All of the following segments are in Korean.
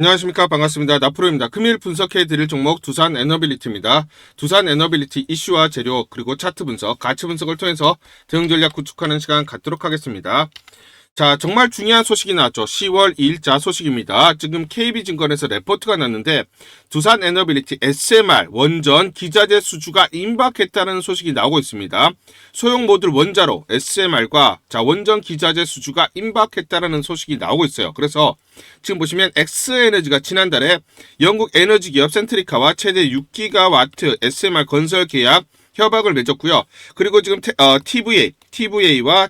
안녕하십니까. 반갑습니다. 나프로입니다. 금일 분석해드릴 종목 두산 에너빌리티입니다. 두산 에너빌리티 이슈와 재료 그리고 차트 분석, 가치 분석을 통해서 대응 전략 구축하는 시간 갖도록 하겠습니다. 자, 정말 중요한 소식이 나왔죠. 10월 2일자 소식입니다. 지금 KB증권에서 레포트가 났는데 두산 에너빌리티 SMR 원전 기자재 수주가 임박했다는 소식이 나오고 있습니다. 소형 모듈 원자로 SMR과 원전 기자재 수주가 임박했다는 소식이 나오고 있어요. 그래서 지금 보시면 엑스에너지가 지난달에 영국 에너지 기업 센트리카와 최대 6기가와트 SMR 건설 계약 협약을 맺었고요. 그리고 지금 TVA와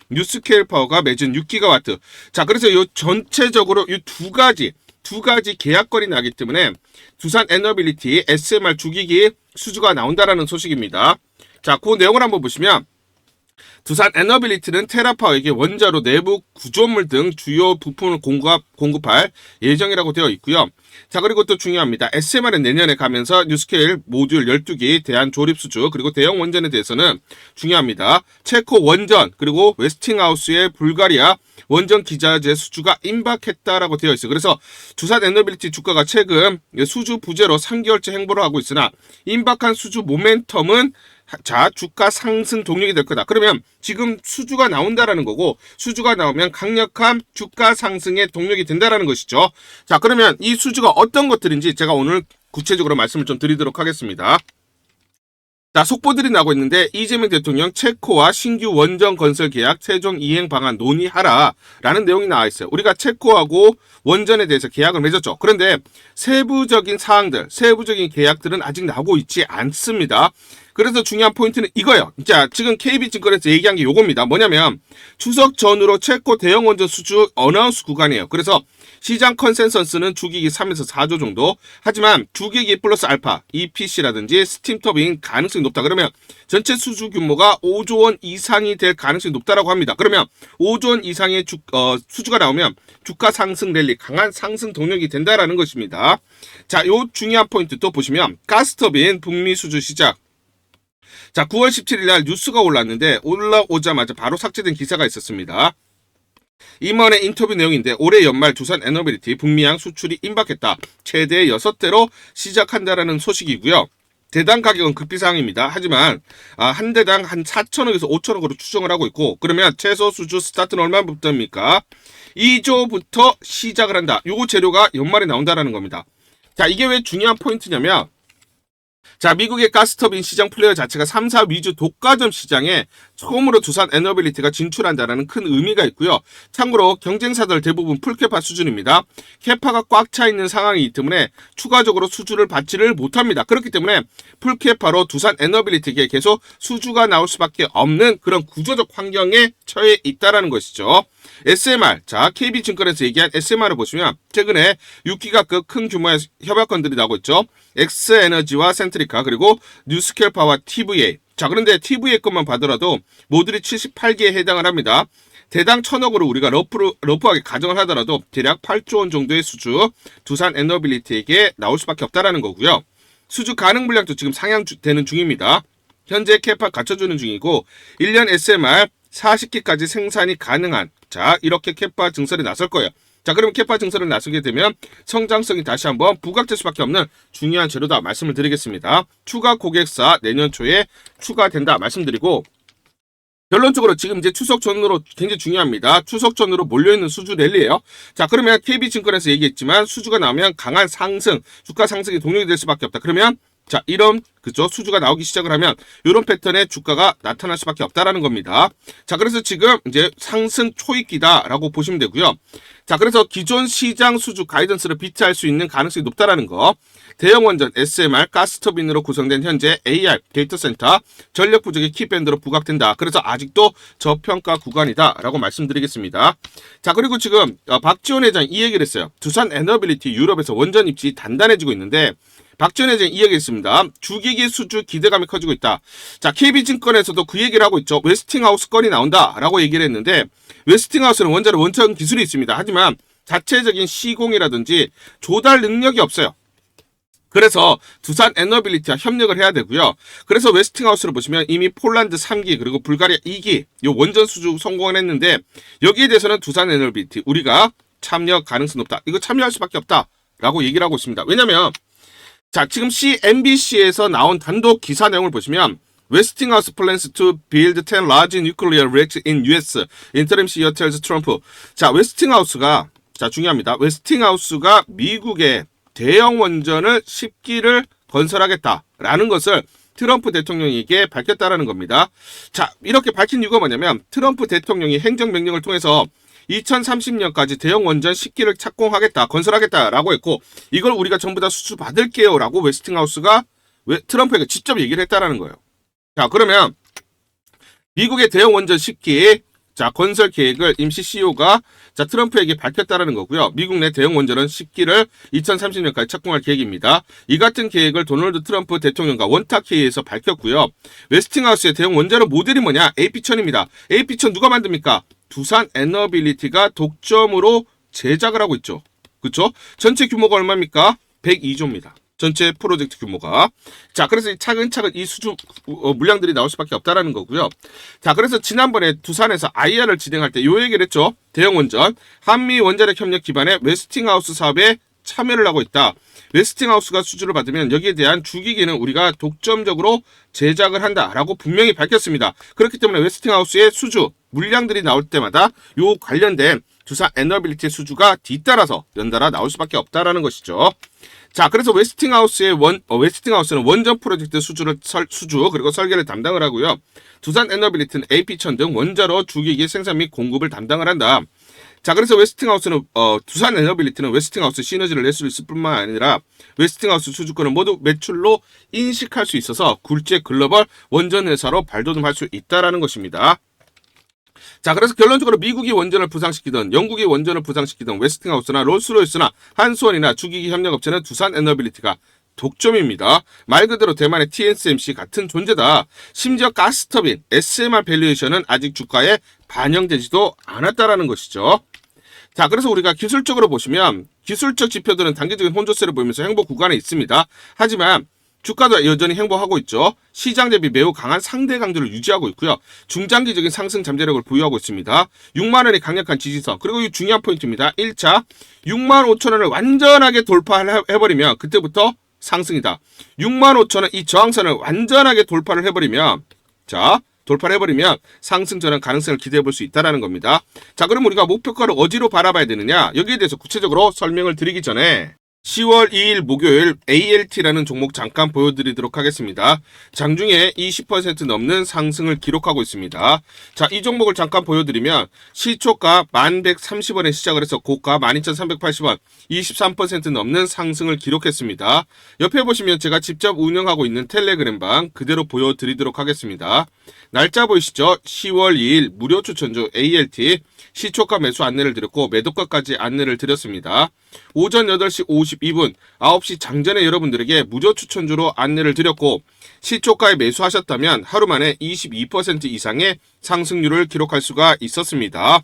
뉴스케일 파워가 맺은 6기가와트. 자, 그래서 요 전체적으로 이 두 가지 계약건이 나기 때문에 두산 에너빌리티 SMR 주기기 수주가 나온다라는 소식입니다. 자, 그 내용을 한번 보시면 두산 에너빌리티는 테라파워에게 원자로 내부 구조물 등 주요 부품을 공급할 예정이라고 되어 있고요. 자, 그리고 또 중요합니다. SMR은 내년에 가면서 뉴스케일 모듈 12기 대한 조립 수주 그리고 대형 원전에 대해서는 중요합니다. 체코 원전 그리고 웨스팅하우스의 불가리아 원전 기자재 수주가 임박했다라고 되어 있어요. 그래서 두산 에너빌리티 주가가 최근 수주 부재로 3개월째 행보를 하고 있으나 임박한 수주 모멘텀은 주가 상승 동력이 될 거다. 그러면 지금 수주가 나온다라는 거고 수주가 나오면 강력한 주가 상승의 동력이 된다라는 것이죠. 자, 그러면 이 수주가 어떤 것들인지 제가 오늘 구체적으로 말씀을 좀 드리도록 하겠습니다. 자, 속보들이 나오고 있는데 이재명 대통령 체코와 신규 원전 건설 계약 최종 이행 방안 논의하라라는 내용이 나와 있어요. 우리가 체코하고 원전에 대해서 계약을 맺었죠. 그런데 세부적인 사항들, 세부적인 계약들은 아직 나오고 있지 않습니다. 그래서 중요한 포인트는 이거예요. 자, 지금 KB증권에서 얘기한 게 요겁니다. 뭐냐면 추석 전후로 체코 대형 원전 수주 어나운스 구간이에요. 그래서 시장 컨센서스는 주기기 3에서 4조 정도. 하지만 주기기 플러스 알파, EPC라든지 스팀 터빈 가능성이 높다. 그러면 전체 수주 규모가 5조 원 이상이 될 가능성이 높다라고 합니다. 그러면 5조 원 이상의 수주가 나오면 주가 상승 랠리, 강한 상승 동력이 된다라는 것입니다. 자, 요 중요한 포인트 또 보시면 가스터빈 북미 수주 시작. 자, 9월 17일 날 뉴스가 올랐는데 올라오자마자 바로 삭제된 기사가 있었습니다. 임원의 인터뷰 내용인데 올해 연말 두산 에너빌리티 북미양 수출이 임박했다. 최대 6대로 시작한다라는 소식이고요. 대당 가격은 급비상입니다. 하지만 한 대당 한 4천억에서 5천억으로 추정을 하고 있고 그러면 최소 수주 스타트는 얼마부터입니까? 2조부터 시작을 한다. 요거 재료가 연말에 나온다라는 겁니다. 자, 이게 왜 중요한 포인트냐면 자, 미국의 가스터빈 시장 플레이어 자체가 3, 4 위주 독과점 시장에 처음으로 두산 에너빌리티가 진출한다는 큰 의미가 있고요. 참고로 경쟁사들 대부분 풀캐파 수준입니다. 캐파가 꽉 차 있는 상황이기 때문에 추가적으로 수주를 받지를 못합니다. 그렇기 때문에 풀캐파로 두산 에너빌리티에게 계속 수주가 나올 수밖에 없는 그런 구조적 환경에 처해 있다는 것이죠. SMR, 자, KB증권에서 얘기한 SMR을 보시면 최근에 6기가급 큰 규모의 협약건들이 나오고 있죠. 엑스에너지와 센트리카 그리고 뉴스케일 파워와 TVA. 자, 그런데 TVA 것만 봐더라도 모듈이 78개에 해당을 합니다. 대당 1,000억으로 우리가 러프하게 가정을 하더라도 대략 8조 원 정도의 수주 두산 에너빌리티에게 나올 수밖에 없다라는 거고요. 수주 가능 물량도 지금 상향되는 중입니다. 현재 캐파 갖춰주는 중이고 1년 SMR 40기까지 생산이 가능한 자, 이렇게 캐파 증설에 나설 거예요. 자, 그럼 캐파 증설을 나서게 되면 성장성이 다시 한번 부각될 수밖에 없는 중요한 재료다 말씀을 드리겠습니다. 추가 고객사 내년 초에 추가된다 말씀드리고 결론적으로 지금 이제 추석 전으로 굉장히 중요합니다. 추석 전으로 몰려있는 수주 랠리예요. 자, 그러면 KB증권에서 얘기했지만 수주가 나오면 강한 상승, 주가 상승이 동력이 될 수밖에 없다. 그러면 자, 이런 수주가 나오기 시작을 하면 이런 패턴의 주가가 나타날 수밖에 없다라는 겁니다. 자, 그래서 지금 이제 상승 초입기다라고 보시면 되고요. 자, 그래서 기존 시장 수주 가이던스를 비트할 수 있는 가능성이 높다라는 거. 대형 원전 SMR 가스터빈으로 구성된 현재 AR 데이터 센터 전력 부족의 키밴드로 부각된다. 그래서 아직도 저평가 구간이다라고 말씀드리겠습니다. 자, 그리고 지금 박지원 회장 이 얘기를 했어요. 두산 에너빌리티 유럽에서 원전 입지 단단해지고 있는데 박지원 회장이 이 얘기했습니다. 주기기 수주 기대감이 커지고 있다. 자, KB증권에서도 그 얘기를 하고 있죠. 웨스팅하우스 건이 나온다라고 얘기를 했는데 웨스팅하우스는 원자로 원천 기술이 있습니다. 하지만 자체적인 시공이라든지 조달 능력이 없어요. 그래서 두산 에너빌리티와 협력을 해야 되고요. 그래서 웨스팅하우스를 보시면 이미 폴란드 3기 그리고 불가리아 2기 요 원전 수주 성공을 했는데 여기에 대해서는 두산 에너빌리티 우리가 참여 가능성이 높다. 이거 참여할 수밖에 없다라고 얘기를 하고 있습니다. 왜냐면 자, 지금 CNBC에서 나온 단독 기사 내용을 보시면 Westinghouse plans to build 10 large nuclear reactors in US. Interim CEO tells Trump. 자, 웨스팅하우스가 자, 중요합니다. 웨스팅하우스가 미국의 대형 원전을 10기를 건설하겠다라는 것을 트럼프 대통령에게 밝혔다라는 겁니다. 자, 이렇게 밝힌 이유가 뭐냐면 트럼프 대통령이 행정명령을 통해서 2030년까지 대형 원전 10기를 착공하겠다, 건설하겠다라고 했고 이걸 우리가 전부 다 수주 받을게요라고 웨스팅하우스가 트럼프에게 직접 얘기를 했다라는 거예요. 자, 그러면 미국의 대형 원전 10기 자, 건설 계획을 임시 CEO가 자, 트럼프에게 밝혔다라는 거고요. 미국 내 대형 원전은 10기를 2030년까지 착공할 계획입니다. 이 같은 계획을 도널드 트럼프 대통령과 원탁회의에서 밝혔고요. 웨스팅하우스의 대형 원전의 모델이 뭐냐? AP1000입니다. AP1000 누가 만듭니까? 두산 에너빌리티가 독점으로 제작을 하고 있죠. 그렇죠? 전체 규모가 얼마입니까? 102조입니다. 전체 프로젝트 규모가. 자, 그래서 차근차근 이 수주 물량들이 나올 수밖에 없다라는 거고요. 자, 그래서 지난번에 두산에서 IR을 진행할 때 요 얘기를 했죠. 대형 원전, 한미 원자력 협력 기반의 웨스팅하우스 사업에 참여를 하고 있다. 웨스팅하우스가 수주를 받으면 여기에 대한 주기기는 우리가 독점적으로 제작을 한다라고 분명히 밝혔습니다. 그렇기 때문에 웨스팅하우스의 수주 물량들이 나올 때마다 요 관련된 두산 에너빌리티 수주가 뒤따라서 연달아 나올 수밖에 없다라는 것이죠. 자, 그래서 웨스팅하우스는 원전 프로젝트 수주 그리고 설계를 담당을 하고요. 두산 에너빌리티는 AP1000 등 원자로 주기기 생산 및 공급을 담당을 한다. 자, 그래서 두산 에너빌리티는 웨스팅하우스 시너지를 낼 수 있을 뿐만 아니라 웨스팅하우스 수주권을 모두 매출로 인식할 수 있어서 굴지의 글로벌 원전 회사로 발돋움할 수 있다라는 것입니다. 자, 그래서 결론적으로 미국이 원전을 부상시키든 영국이 원전을 부상시키든 웨스팅하우스나 롤스로이스나 한수원이나 주기기 협력업체는 두산 에너빌리티가 독점입니다. 말 그대로 대만의 TSMC 같은 존재다. 심지어 가스터빈 SMR 밸류에이션은 아직 주가에 반영되지도 않았다라는 것이죠. 자, 그래서 우리가 기술적으로 보시면 기술적 지표들은 단기적인 혼조세를 보이면서 행보 구간에 있습니다. 하지만 주가도 여전히 행보하고 있죠. 시장 대비 매우 강한 상대 강도를 유지하고 있고요. 중장기적인 상승 잠재력을 보유하고 있습니다. 6만 원이 강력한 지지선. 그리고 이 중요한 포인트입니다. 1차 6만 5천 원을 완전하게 돌파를 해버리면 그때부터 상승이다. 6만 5천 원 이 저항선을 완전하게 돌파를 해버리면 돌파를 해버리면 상승 전환 가능성을 기대해 볼 수 있다는 겁니다. 자, 그럼 우리가 목표가를 어디로 바라봐야 되느냐? 여기에 대해서 구체적으로 설명을 드리기 전에 10월 2일 목요일 ALT라는 종목 잠깐 보여드리도록 하겠습니다. 장중에 20% 넘는 상승을 기록하고 있습니다. 자, 이 종목을 잠깐 보여드리면 시초가 1130원에 시작을 해서 고가 12380원 23% 넘는 상승을 기록했습니다. 옆에 보시면 제가 직접 운영하고 있는 텔레그램방 그대로 보여드리도록 하겠습니다. 날짜 보이시죠? 10월 2일 무료 추천주 ALT 시초가 매수 안내를 드렸고 매도가까지 안내를 드렸습니다. 오전 8시 52분 9시 장전에 여러분들에게 무료 추천주로 안내를 드렸고 시초가에 매수하셨다면 하루 만에 22% 이상의 상승률을 기록할 수가 있었습니다.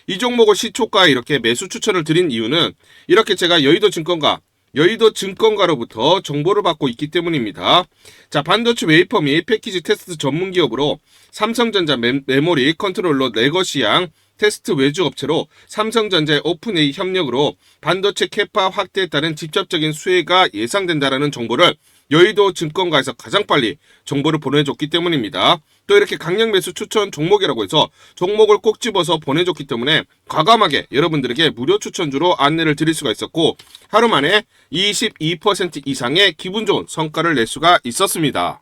이 종목을 시초가에 이렇게 매수 추천을 드린 이유는 이렇게 제가 여의도 증권가로부터 정보를 받고 있기 때문입니다. 자, 반도체 웨이퍼 및 패키지 테스트 전문 기업으로 삼성전자 메모리 컨트롤러 레거시양 테스트 외주 업체로 삼성전자의 오픈AI 협력으로 반도체 캐파 확대에 따른 직접적인 수혜가 예상된다라는 정보를 여의도 증권가에서 가장 빨리 정보를 보내줬기 때문입니다. 또 이렇게 강력 매수 추천 종목이라고 해서 종목을 꼭 집어서 보내줬기 때문에 과감하게 여러분들에게 무료 추천주로 안내를 드릴 수가 있었고 하루 만에 22% 이상의 기분 좋은 성과를 낼 수가 있었습니다.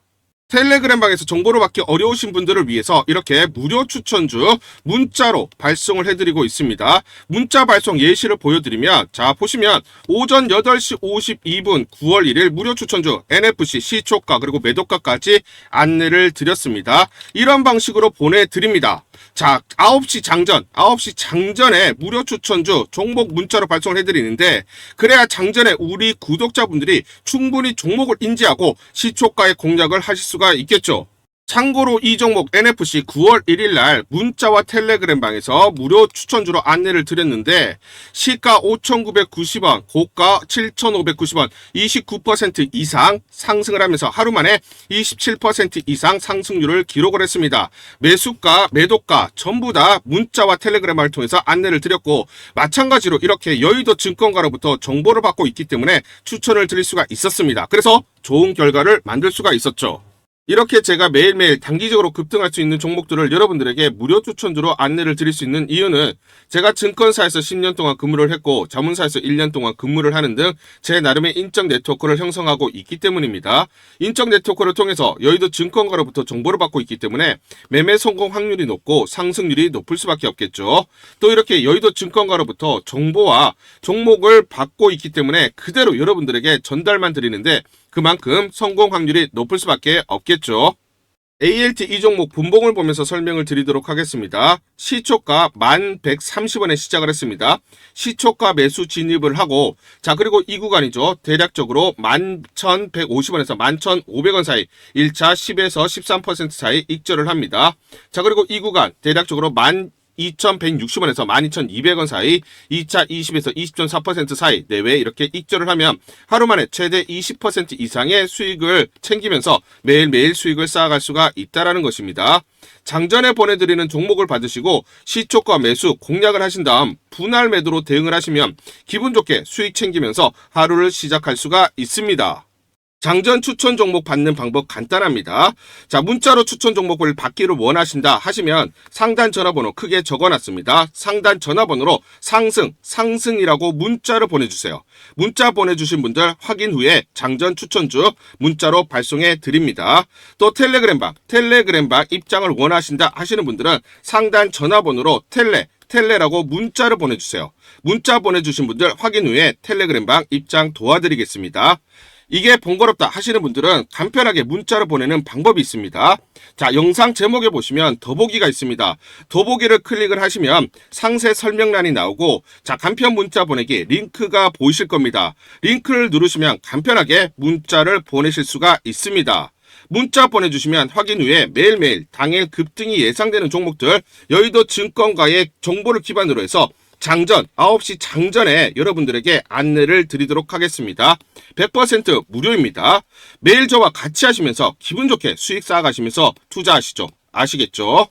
텔레그램방에서 정보를 받기 어려우신 분들을 위해서 이렇게 무료 추천주 문자로 발송을 해드리고 있습니다. 문자 발송 예시를 보여드리면 자 보시면 오전 8시 52분 9월 1일 무료 추천주 NFC 시초가 그리고 매도가까지 안내를 드렸습니다. 이런 방식으로 보내드립니다. 자 9시 장전에 무료 추천주 종목 문자로 발송을 해드리는데 그래야 장전에 우리 구독자분들이 충분히 종목을 인지하고 시초가의 공략을 하실 수가 있겠죠. 참고로 이 종목 NFC 9월 1일 날 문자와 텔레그램 방에서 무료 추천주로 안내를 드렸는데 시가 5,990원, 고가 7,590원, 29% 이상 상승을 하면서 하루 만에 27% 이상 상승률을 기록을 했습니다. 매수가, 매도가 전부 다 문자와 텔레그램을 통해서 안내를 드렸고 마찬가지로 이렇게 여의도 증권가로부터 정보를 받고 있기 때문에 추천을 드릴 수가 있었습니다. 그래서 좋은 결과를 만들 수가 있었죠. 이렇게 제가 매일매일 단기적으로 급등할 수 있는 종목들을 여러분들에게 무료 추천주로 안내를 드릴 수 있는 이유는 제가 증권사에서 10년 동안 근무를 했고 자문사에서 1년 동안 근무를 하는 등 제 나름의 인적 네트워크를 형성하고 있기 때문입니다. 인적 네트워크를 통해서 여의도 증권가로부터 정보를 받고 있기 때문에 매매 성공 확률이 높고 상승률이 높을 수밖에 없겠죠. 또 이렇게 여의도 증권가로부터 정보와 종목을 받고 있기 때문에 그대로 여러분들에게 전달만 드리는데 그만큼 성공 확률이 높을 수밖에 없겠죠. ALT 이 종목 분봉을 보면서 설명을 드리도록 하겠습니다. 시초가 1130원에 시작을 했습니다. 시초가 매수 진입을 하고 자 그리고 이 구간이죠. 대략적으로 11,150원에서 11,500원 사이 1차 10에서 13% 사이 익절을 합니다. 자 그리고 이 구간 대략적으로 2,160원에서 12,200원 사이 2차 20에서 20.4% 사이 내외 이렇게 익절을 하면 하루 만에 최대 20% 이상의 수익을 챙기면서 매일매일 수익을 쌓아갈 수가 있다는 것입니다. 장전에 보내드리는 종목을 받으시고 시초가 매수 공략을 하신 다음 분할 매도로 대응을 하시면 기분 좋게 수익 챙기면서 하루를 시작할 수가 있습니다. 장전 추천 종목 받는 방법 간단합니다. 자, 문자로 추천 종목을 받기를 원하신다 하시면 상단 전화번호 크게 적어놨습니다. 상단 전화번호로 상승이라고 문자를 보내주세요. 문자 보내주신 분들 확인 후에 장전 추천주 문자로 발송해 드립니다. 또 텔레그램방 입장을 원하신다 하시는 분들은 상단 전화번호로 텔레라고 문자를 보내주세요. 문자 보내주신 분들 확인 후에 텔레그램방 입장 도와드리겠습니다. 이게 번거롭다 하시는 분들은 간편하게 문자로 보내는 방법이 있습니다. 자, 영상 제목에 보시면 더보기가 있습니다. 더보기를 클릭을 하시면 상세 설명란이 나오고 자, 간편 문자 보내기 링크가 보이실 겁니다. 링크를 누르시면 간편하게 문자를 보내실 수가 있습니다. 문자 보내주시면 확인 후에 매일매일 당일 급등이 예상되는 종목들 여의도 증권가의 정보를 기반으로 해서 장전 9시 장전에 여러분들에게 안내를 드리도록 하겠습니다. 100% 무료입니다. 매일 저와 같이 하시면서 기분 좋게 수익 쌓아가시면서 투자하시죠. 아시겠죠?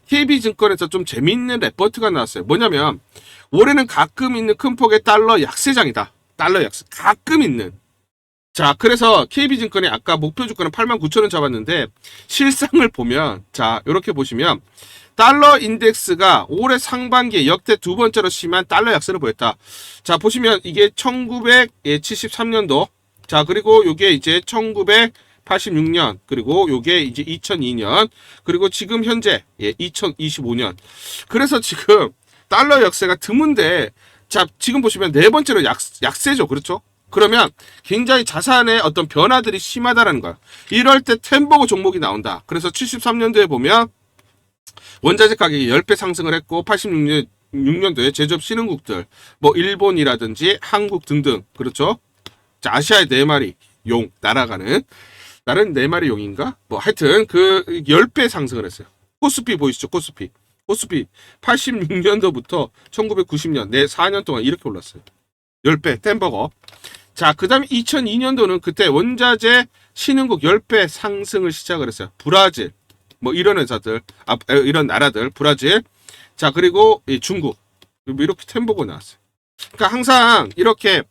KB증권에서 좀 재미있는 레포트가 나왔어요. 뭐냐면 올해는 가끔 있는 큰 폭의 달러 약세장이다. 달러 약세 가끔 있는. 자, 그래서 KB증권이 아까 목표 주가는 89,000원 잡았는데 실상을 보면 자, 이렇게 보시면 달러 인덱스가 올해 상반기에 역대 두 번째로 심한 달러 약세를 보였다. 자, 보시면 이게 1973년도. 자, 그리고 요게 이제 1986년. 그리고 요게 이제 2002년. 그리고 지금 현재 2025년. 그래서 지금 달러 약세가 드문데 자, 지금 보시면 네 번째로 약세죠. 그렇죠? 그러면 굉장히 자산의 어떤 변화들이 심하다는 거야. 이럴 때 템버거 종목이 나온다. 그래서 73년도에 보면 원자재 가격이 10배 상승을 했고 86년도에 제조업 신흥국들 뭐 일본이라든지 한국 등등 그렇죠. 자, 아시아의 4마리 용 날아가는 다른 4마리 용인가? 뭐 하여튼 그 10배 상승을 했어요. 코스피 보이시죠? 코스피 86년도부터 1990년 내 4년 동안 이렇게 올랐어요. 10배 템버거. 자, 그 다음에 2002년도는 그때 원자재 신흥국 10배 상승을 시작을 했어요. 브라질 뭐 이런 회사들, 이런 나라들, 브라질, 자 그리고 중국 이렇게 템보고 나왔어요. 그러니까 항상 이렇게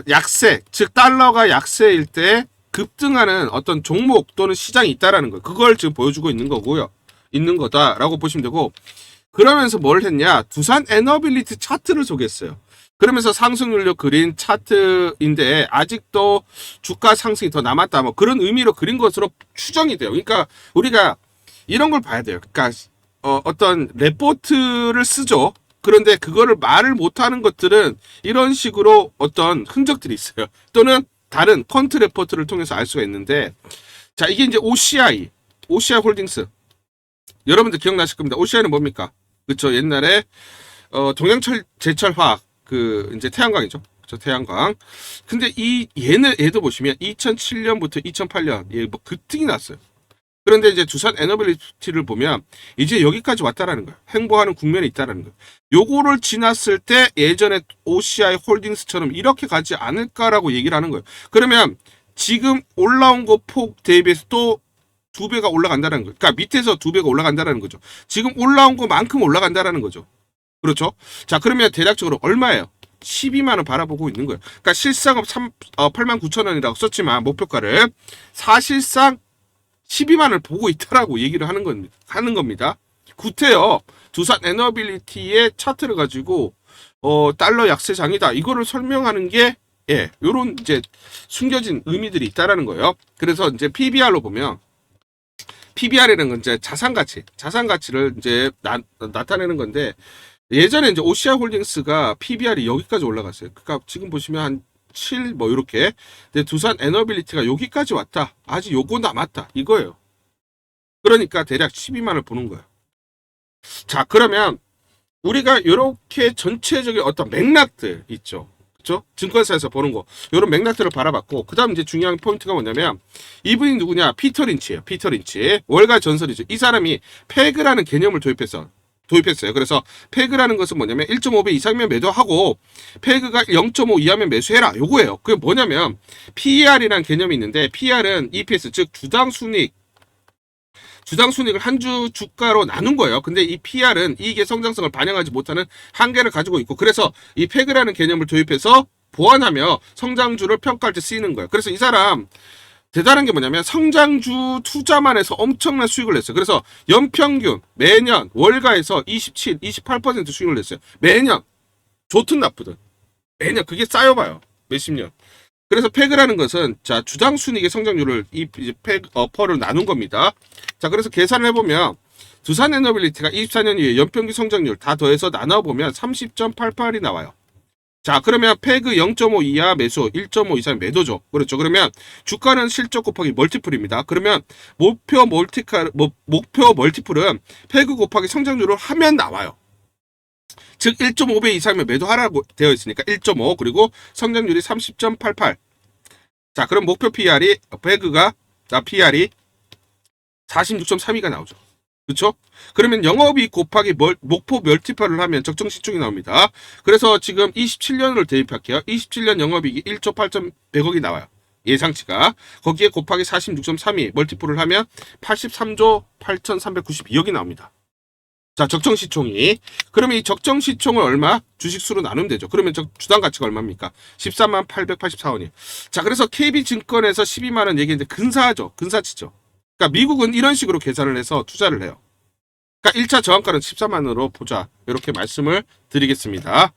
약세, 즉 달러가 약세일 때 급등하는 어떤 종목 또는 시장이 있다라는 거, 그걸 지금 보여주고 있는 거고요, 있는 거다라고 보시면 되고 그러면서 뭘 했냐? 두산 에너빌리티 차트를 소개했어요. 그러면서 상승률로 그린 차트인데 아직도 주가 상승이 더 남았다 뭐 그런 의미로 그린 것으로 추정이 돼요. 그러니까 우리가 이런 걸 봐야 돼요. 그러니까 어떤 레포트를 쓰죠. 그런데 그거를 말을 못하는 것들은 이런 식으로 어떤 흔적들이 있어요. 또는 다른 펀트 레포트를 통해서 알 수가 있는데 자, 이게 이제 OCI 홀딩스. 여러분들 기억나실 겁니다. OCI는 뭡니까? 그쵸, 옛날에 동양철 제철화학 그 이제 태양광이죠. 저 태양광. 근데 얘도 보시면 2007년부터 2008년 뭐 급등이 났어요. 그런데 이제 두산 에너빌리티를 보면 이제 여기까지 왔다라는 거예요. 횡보하는 국면이 있다라는 거예요. 요거를 지났을 때 예전에 OCI 홀딩스처럼 이렇게 가지 않을까라고 얘기를 하는 거예요. 그러면 지금 올라온 거 폭 대비해서 또 2배가 올라간다는 거예요. 그러니까 밑에서 2배가 올라간다는 거죠. 지금 올라온 것만큼 올라간다는 거죠. 그렇죠? 자, 그러면 대략적으로 얼마예요? 12만 원 바라보고 있는 거예요. 그러니까 실상은 89,000원이라고 썼지만 목표가를 사실상 12만 원을 보고 있다라고 얘기를 하는 겁니다. 구태여 두산 에너빌리티의 차트를 가지고 달러 약세장이다. 이거를 설명하는 게 요런 이제 숨겨진 의미들이 있다라는 거예요. 그래서 이제 PBR로 보면 PBR이라는 건 이제 자산가치를 이제 나타내는 건데 예전에 이제 OCI 홀딩스가 PBR이 여기까지 올라갔어요. 그러니까 지금 보시면 한 7 뭐 이렇게. 근데 두산 에너빌리티가 여기까지 왔다. 아직 요거 남았다. 이거예요. 그러니까 대략 12만을 보는 거예요. 자, 그러면 우리가 이렇게 전체적인 어떤 맥락들 있죠. 그렇죠? 증권사에서 보는 거. 이런 맥락들을 바라봤고 그다음 이제 중요한 포인트가 뭐냐면 이분이 누구냐? 피터 린치예요. 피터 린치. 월가 전설이죠. 이 사람이 패그라는 개념을 도입했어요. 그래서 패그라는 것은 뭐냐면 1.5배 이상이면 매도하고 패그가 0.5 이하면 매수해라. 요거예요. 그게 뭐냐면 PER이라는 개념이 있는데 PER은 EPS 즉 주당 순이익을 한 주 주가로 나눈 거예요. 근데 이 PR은 이익의 성장성을 반영하지 못하는 한계를 가지고 있고 그래서 이 패그라는 개념을 도입해서 보완하며 성장주를 평가할 때 쓰이는 거예요. 그래서 이 사람 대단한 게 뭐냐면 성장주 투자만 해서 엄청난 수익을 냈어요. 그래서 연평균 매년 월가에서 27, 28% 수익을 냈어요. 매년. 좋든 나쁘든. 매년 그게 쌓여봐요. 몇십 년. 그래서 패그라는 것은 자 주당 순이익의 성장률을 퍼를 나눈 겁니다. 자 그래서 계산을 해보면 두산 에너빌리티가 24년 이후에 연평균 성장률 다 더해서 나눠보면 30.88이 나와요. 자 그러면 패그 0.5 이하 매수 1.5 이상 매도죠. 그렇죠. 그러면 주가는 실적 곱하기 멀티플입니다. 그러면 목표 멀티플은 패그 곱하기 성장률을 하면 나와요. 즉 1.5배 이상이면 매도하라고 되어 있으니까 1.5 그리고 성장률이 30.88. 자 그럼 목표 PR이 PR이 46.32가 나오죠. 그렇죠? 그러면 영업이익 곱하기 목표 멀티플을 하면 적정시총이 나옵니다. 그래서 지금 27년을 대입할게요. 27년 영업이익이 1조 8,100억이 나와요. 예상치가. 거기에 곱하기 46.32 멀티플을 하면 83조 8,392억이 나옵니다. 자, 적정시총이. 그러면 이 적정시총을 얼마? 주식수로 나누면 되죠. 그러면 주당 가치가 얼마입니까? 13만 884원이에요. 자, 그래서 KB증권에서 12만원 얘기했는데 근사하죠. 근사치죠. 그러니까 미국은 이런 식으로 계산을 해서 투자를 해요. 그러니까 1차 저항가는 14만원으로 보자. 이렇게 말씀을 드리겠습니다.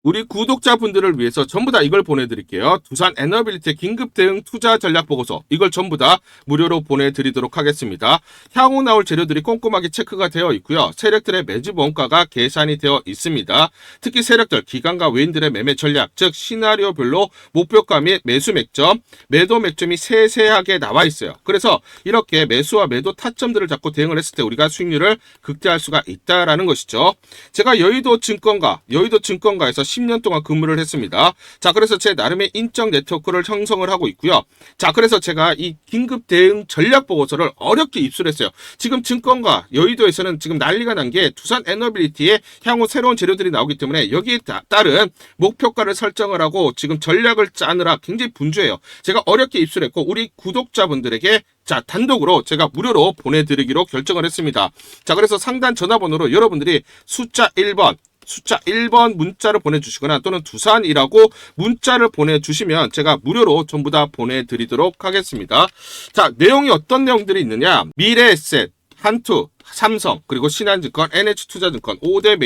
우리 구독자분들을 위해서 전부 다 이걸 보내드릴게요. 두산 에너빌리티 긴급 대응 투자 전략 보고서. 이걸 전부 다 무료로 보내드리도록 하겠습니다. 향후 나올 재료들이 꼼꼼하게 체크가 되어 있고요. 세력들의 매집 원가가 계산이 되어 있습니다. 특히 세력들, 기관과 외인들의 매매 전략, 즉 시나리오별로 목표가 및 매수 맥점, 매도 맥점이 세세하게 나와 있어요. 그래서 이렇게 매수와 매도 타점들을 잡고 대응을 했을 때 우리가 수익률을 극대화할 수가 있다라는 것이죠. 제가 여의도 증권가에서 10년 동안 근무를 했습니다. 자, 그래서 제 나름의 인적 네트워크를 형성을 하고 있고요. 자, 그래서 제가 이 긴급 대응 전략 보고서를 어렵게 입수했어요. 지금 증권가 여의도에서는 지금 난리가 난 게 두산 에너빌리티에 향후 새로운 재료들이 나오기 때문에 여기에 따른 목표가를 설정을 하고 지금 전략을 짜느라 굉장히 분주해요. 제가 어렵게 입수했고 우리 구독자분들에게 자, 단독으로 제가 무료로 보내드리기로 결정을 했습니다. 자, 그래서 상단 전화번호로 여러분들이 숫자 1번 문자를 보내주시거나 또는 두산이라고 문자를 보내주시면 제가 무료로 전부 다 보내드리도록 하겠습니다. 자, 내용이 어떤 내용들이 있느냐. 미래에셋, 한투, 삼성, 그리고 신한증권, NH투자증권, 5대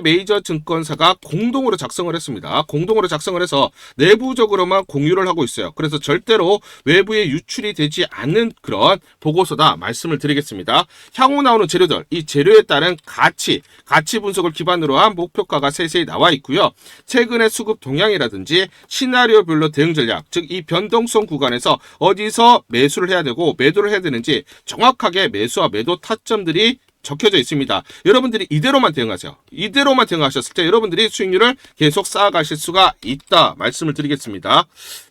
메이저 증권사가 공동으로 작성을 했습니다. 공동으로 작성을 해서 내부적으로만 공유를 하고 있어요. 그래서 절대로 외부에 유출이 되지 않는 그런 보고서다 말씀을 드리겠습니다. 향후 나오는 재료들, 이 재료에 따른 가치 분석을 기반으로 한 목표가가 세세히 나와 있고요. 최근의 수급 동향이라든지 시나리오별로 대응 전략, 즉 이 변동성 구간에서 어디서 매수를 해야 되고 매도를 해야 되는지 정확하게 매수와 매도 타점들이 적혀져 있습니다. 여러분들이 이대로만 대응하세요. 이대로만 대응하셨을 때 여러분들이 수익률을 계속 쌓아가실 수가 있다 말씀을 드리겠습니다.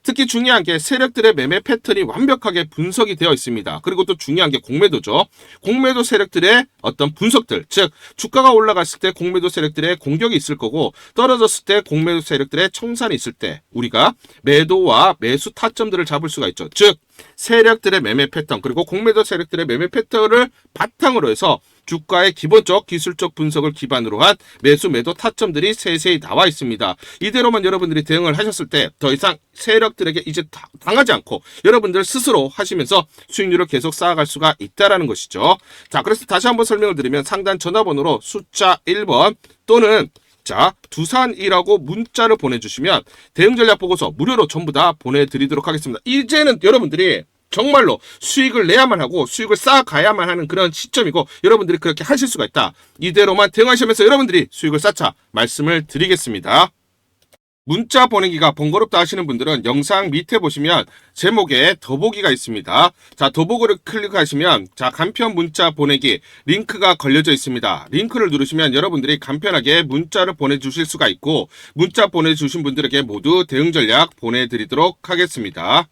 특히 중요한 게 세력들의 매매 패턴이 완벽하게 분석이 되어 있습니다. 그리고 또 중요한 게 공매도죠. 공매도 세력들의 어떤 분석들, 즉 주가가 올라갔을 때 공매도 세력들의 공격이 있을 거고 떨어졌을 때 공매도 세력들의 청산이 있을 때 우리가 매도와 매수 타점들을 잡을 수가 있죠. 즉 세력들의 매매 패턴 그리고 공매도 세력들의 매매 패턴을 바탕으로 해서 주가의 기본적 기술적 분석을 기반으로 한 매수 매도 타점들이 세세히 나와 있습니다. 이대로만 여러분들이 대응을 하셨을 때 더 이상 세력들에게 이제 당하지 않고 여러분들 스스로 하시면서 수익률을 계속 쌓아갈 수가 있다라는 것이죠. 자, 그래서 다시 한번 설명을 드리면 상단 전화번호로 숫자 1번 또는 자, 두산이라고 문자를 보내주시면 대응 전략 보고서 무료로 전부 다 보내드리도록 하겠습니다. 이제는 여러분들이 정말로 수익을 내야만 하고 수익을 쌓아가야만 하는 그런 시점이고 여러분들이 그렇게 하실 수가 있다. 이대로만 대응하시면서 여러분들이 수익을 쌓자 말씀을 드리겠습니다. 문자 보내기가 번거롭다 하시는 분들은 영상 밑에 보시면 제목에 더보기가 있습니다. 자, 더보기를 클릭하시면 자, 간편 문자 보내기 링크가 걸려져 있습니다. 링크를 누르시면 여러분들이 간편하게 문자를 보내주실 수가 있고 문자 보내주신 분들에게 모두 대응 전략 보내드리도록 하겠습니다.